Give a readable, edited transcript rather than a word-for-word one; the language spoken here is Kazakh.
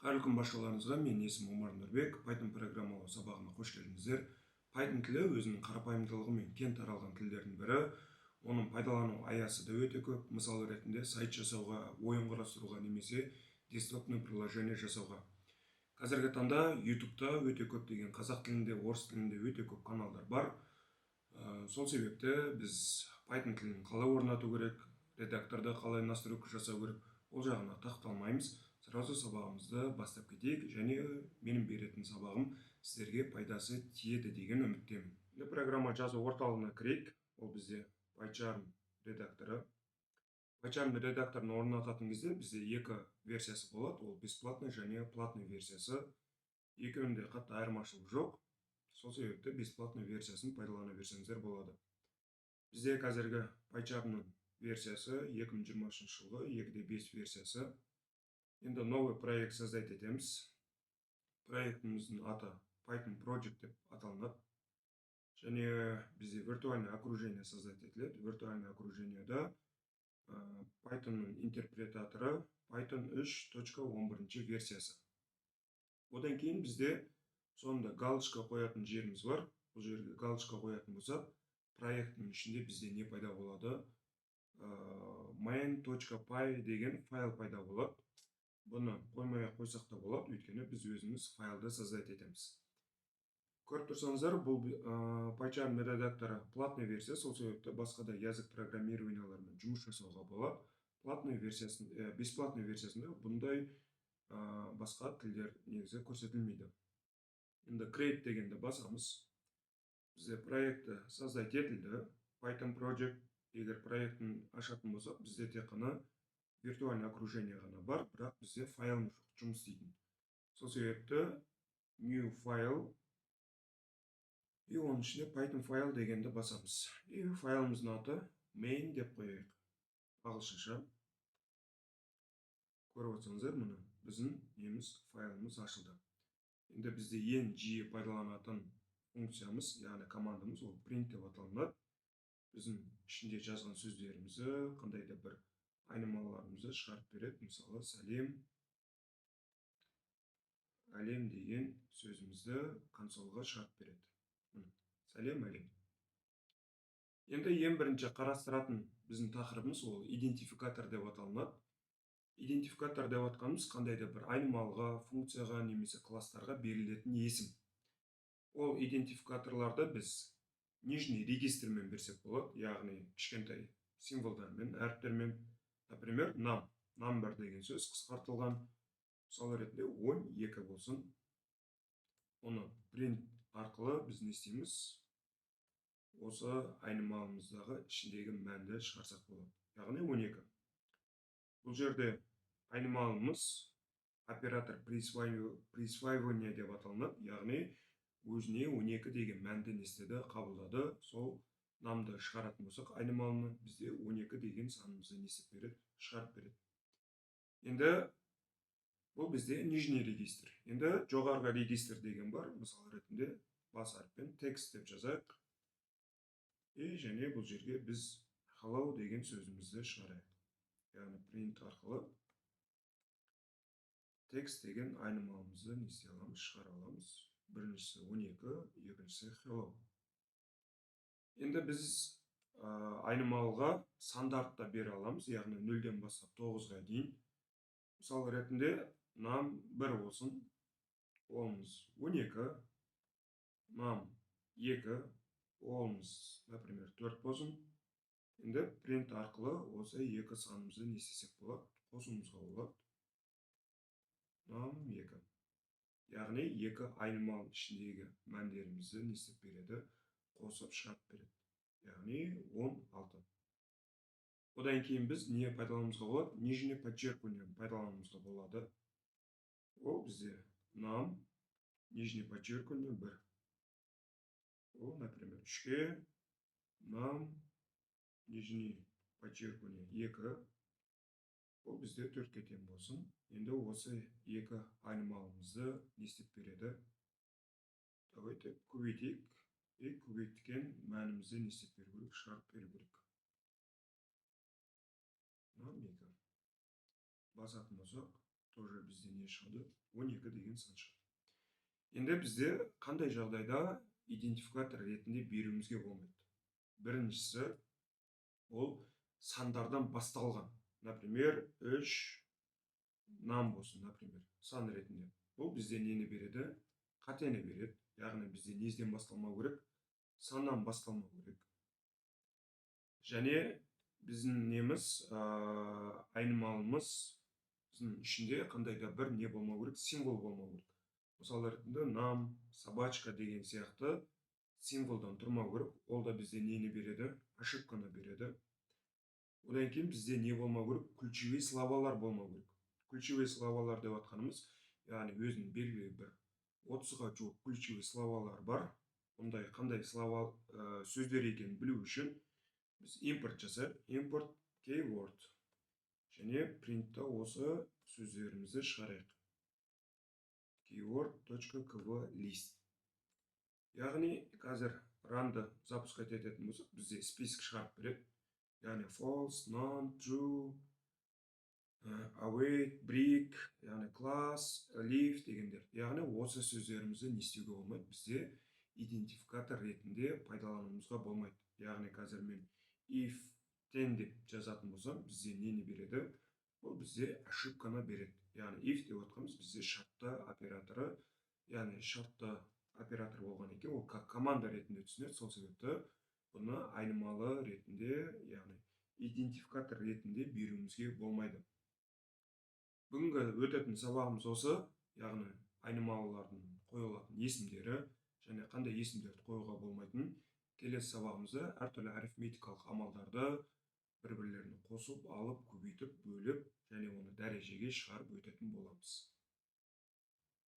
Қайырлы күн баршаларыңызға, менің есімім Омар Нұрбек. Python программалау сабағына қош келдіңіздер. Python тілі өзінің қарапайымдылығымен кең таралған тілдердің бірі. Оның пайдалану аясы да өте көп. Мысал ретінде сайт жасауға, ойын құрастыруға немесе десктопный приложение жасауға. Қазіргі таңда YouTube-та өте көптеген қазақ тілінде, орыс тілінде өте көп каналдар бар. Сол себепті біз Python тілін қалай орнату керек, редакторда қалай настройка жасау керек, ол жағына тоқталмаймыз. Сразу сабағымызды бастап кетейік, және менің беретін сабағым сіздерге пайдасы тиеді деген үміттемін. Программа жазу орталығына кірейік. Ол бізде PyCharm редакторы. PyCharm редакторын орнататын кезде бізде екі версиясы болады. Ол бесплатный және платный версиясы. Екеуінде қатты айырмашылық жоқ. Сол себепті бесплатный версиясын пайдалана берсеңіздер болады. Бізде қазіргі PyCharmның версиясы 2023 жылғы 2.5 версиясы. Енді новый проект создать етеміз. Проектіміздің аты Python Project деп аталынады. Және бізде виртуальное окружение создать етіледі. Виртуальное окружениеда Pythonның интерпретаторы Python 3.11 версиясы. Одан кейін бізде сонда галочка қоятын жеріміз бар. Бұл жерге галочка қоятын болсақ, проекттің ішінде бізде не пайда болады? main.py деген файл пайда болады. Бұны қоймай қойсақ та болады, өйткені біз өзіміз файлды создать етеміз. Көріп тұрсаңыздар, бұл PyCharm редакторы платный версия, сол себепті басқа да язык программированиялармен жұмыс жасауға болады. Бесплатный версиясында бұндай басқа тілдер негізі көрсетілмейді. Енді create дегенді басамыз. Бізде проекті создать етілді. Python Project егер проектін ашатын болсақ, бізде тек қана виртуальный окружение ғана бар, бірақ бізде файл жұмыс істейтін. Сол себепті new file и оның ішінде Python файл дегенді басамыз. И файлымыздың аты main деп қояйық. Ағылшынша. Көріп отырсаңыздар, мұны біздің неміз файлымыз ашылды. Енді бізде ең жиі пайдаланатын функциямыз, яғни командамыз, ол print деп аталынады. Біздің ішінде жазған сөздерімізді, қандай да бір айнымаларымызды шығарып береді. Мысалы, әлем деген сөзімізді консольға шығарып береді. Сәлем, әлем. Енді ең бірінші қарастыратын біздің тақырыбымыз ол идентификатор деп аталынады. Идентификатор деп атқанымыз қандай да бір айнымалға, функцияға немесе класстарға берілетін есім. Ол идентификаторларды біз нижний регистрмен берсек болады, яғни кішкентай символдармен, әріптермен. Например, number деген сөз қысқартылған. Мысалы ретінде 12 болсын. Оны print арқылы біз не істейміз? Осы айнымалымыздағы ішіндегі мәнді шығарсақ болады. Яғни 12. Бұл жерде айнымалымыз оператор присваивания деп аталынады. Яғни өзіне 12 деген мәнді не істеді, қабылдады. Сол намды шығаратын болсақ, айнымалыны бізде 12 деген санымызды не істеп береді, шығарып береді. Енді бұл бізде нижний регистр. Енді жоғарғы регистр деген бар. Мысал ретінде бас әріппен текст деп жазайық. И және бұл жерге біз hello деген сөзімізді шығарайық. Яғни print арқылы текст деген айнымалымызды не істей аламыз, шығара аламыз. Біріншісі 12, екіншісі hello. Енді біз айнымалға стандарт бере аламыз, яғни 0-ден бастап 9-ға дейін. Мысал ретінде num 1 болсын, олымыз 12, num 2, олымыз, например, 4 болсын. Енді print арқылы осы екі санымызды не істесек болады, қосуымызға болады. Num 2. Яғни екі айнымал ішіндегі мәндерімізді не істеп береді, қосып шығарып береді. Яғни 16. Одан кейін біз не пайдалануымызға болады? Нижний подчеркивание пайдалануымызға болады. Ол бізде num, нижний подчеркивание 1. Ол, например, 3-ке, num, нижний подчеркивание 2. Ол бізде 4-ке тең болсын. Енді осы екі айнымалымызды не істеп береді? Давайте көбейтейік. И көбейткен мәнімізді не істеп беру керек, шығарып беру керек. Num 2. Басатын болсақ, тоже бізде не шығады? 12 деген сан шығады. Енді бізде қандай жағдайда идентификатор ретінде беруімізге болмайды? Біріншісі, ол сандардан басталған. Например, 3 нам болсын, например, сан ретінде. Бұл бізде нені береді? Қатені береді. Яғни бізде незден басталмау керек? Саннан басталмау керек. Және біздің неміз, айнымалымыз ішінде қандай да бір не болмау керек? Символ болмау керек. Мысалы ретінде нам, собачка деген сияқты символдан тұрмау керек. Ол да бізде нені береді? Ошибканы береді. Одан кейін бізде не болмау керек? Ключевые словалар болмау керек. Ключевые словалар деп атқанымыз, яғни өзінің белгілі бір 30-ға жуық ключевые словалар бар. Ондай қандай слова сөздер екенін білу үшін біз импорт жасайық. Import keyword. Және принтта осы сөздерімізді шығарайық. Keyword.kv list. Яғни қазір ранды запускать ететін болсақ, бізде список шығарып береді. Яғни false, none, true, await, break, яғни class, leave дегендер. Яғни осы сөздерімізді не істеуге болмайды? Бізде идентификатор ретінде пайдалануымызға болмайды. Яғни қазір мен if 10 деп жазатын болсам, бізде нені береді? Ол бізде ошибканы береді. Яғни if деп отқанымыз бізде шартты операторы, яғни шартты оператор болған екен, ол команда ретінде түсінеді. Сол себепті бұны айнымалы ретінде, яғни идентификатор ретінде беруімізге болмайды. Бүгінгі өтетін сабағымыз осы, яғни айнымалылардың қойылатын есімдері және қандай есімдерді қоюға болмайтын. Келесі сабағымызда әртүрлі арифметикалық амалдарды бір-бірлерін қосып, алып, көбейтіп, бөліп және оны дәрежеге шығарып өтетін боламыз.